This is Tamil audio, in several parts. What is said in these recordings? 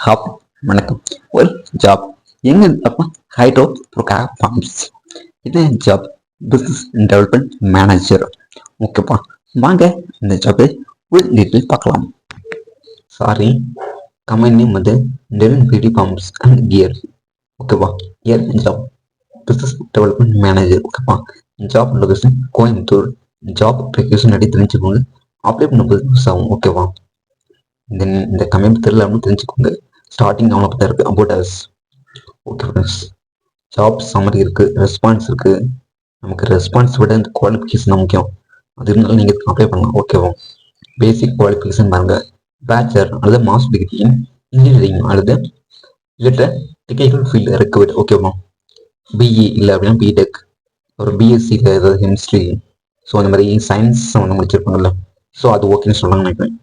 ஹாப் வணக்கம். ஒரு ஜாப் எங்க அப்போ ஹைட்ரோ பம்ப்ஸ். இது ஜாப் பிஸ்னஸ் டெவலப்மெண்ட் மேனேஜர். ஓகேப்பா, வாங்க இந்த ஜாப்பை ஃபுல் டீட்டெயில் பார்க்கலாம். சாரி, கம்பெனி நேம் வந்து டெவன் பிடி பம்ப்ஸ் அண்ட் கியர். ஓகேப்பா, gear job business development manager. ஓகேப்பா, job location Coimbatore. Job application அடி தெரிஞ்சுக்கோங்க, அப்ளை பண்ணும்போது யூஸ் ஆகும். ஓகேவா, இந்த கம்பெனி தெரியல அப்படின்னு தெரிஞ்சுக்கோங்க. ஸ்டார்டிங் அவனை பற்றி இருக்கு about us. Okay friends, job summary இருக்கு, ரெஸ்பான்ஸ் இருக்கு. நமக்கு ரெஸ்பான்ஸ் விட இந்த குவாலிஃபிகேஷன் முக்கியம். அது இருந்தாலும் நீங்கள் அப்ளை பண்ணலாம். ஓகேவா, பேசிக் குவாலிஃபிகேஷன் பாருங்க, பேச்சுலர் அல்லது மாஸ்டர் டிகிரி இன் இன்ஜினியரிங் அல்லது ரிலேட்டட் டெக்னிக்கல் ஃபீல்டு ரெக்கவர்டு. ஓகேவா, பிஇ இல்லை அப்படின்னா பிடெக், ஒரு பிஎஸ்சி இல்லை ஏதாவது கெமிஸ்ட்ரி, ஸோ அந்த மாதிரி சயின்ஸ் வந்து முடிச்சிருப்பாங்கல்ல, ஸோ அது ஓகேன்னு சொல்லலாம்னு நினைக்கிறேன்.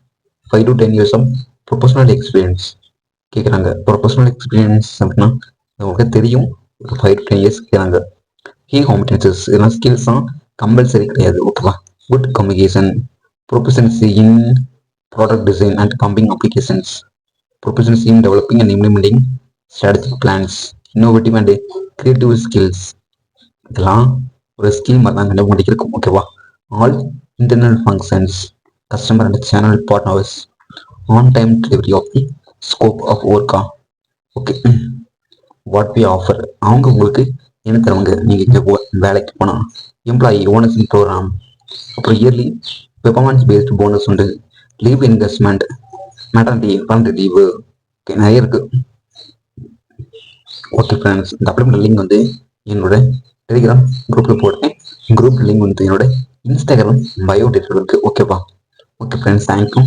5 to 10 years of professional experience கேட்குறாங்க. ப்ரொஃபஷனல் எக்ஸ்பீரியன்ஸ் அப்படின்னா உங்களுக்கு தெரியும், ஒரு 5 to 10 years கேட்குறாங்க. கீ காம்பிடன்சஸ் இதெல்லாம் ஸ்கில்ஸ் தான், கம்பல்சரி கிடையாது. ஓகேவா, good communication, proficiency in product design and pumping applications, proficiency in developing and implementing strategic plans, innovative and creative skills. இதெல்லாம் ஒரு ஸ்கில் மாதிரி தான் கண்டுபிடிக்க இருக்கும். ஓகேவா, all internal functions, customer and channel partners, on-time delivery of the scope of work. Okay, what we offer, அவங்க உங்களுக்கு என்ன தருவாங்க. நீங்கள் இங்கே வேலைக்கு போனால் எம்ப்ளாயி ஓனர்ஸின் ப்ரோக்ராம், அப்புறம் இயர்லி பெர்ஃபார்மன்ஸ் பேஸ்டு போனஸ் உண்டு, leave investment, maternity parent leave, okay நிறைய இருக்குது. ஓகே ஃப்ரெண்ட்ஸ், இந்த அப்ளிமெண்ட் லிங்க் வந்து என்னோட டெலிகிராம் குரூப்பில் போட்டேன். குரூப் லிங்க் வந்து என்னோட இன்ஸ்டாகிராம் பயோ டேட்டில் இருக்குது. ஓகேவா, ஓகே ஃப்ரெண்ட்ஸ், தேங்க்யூ.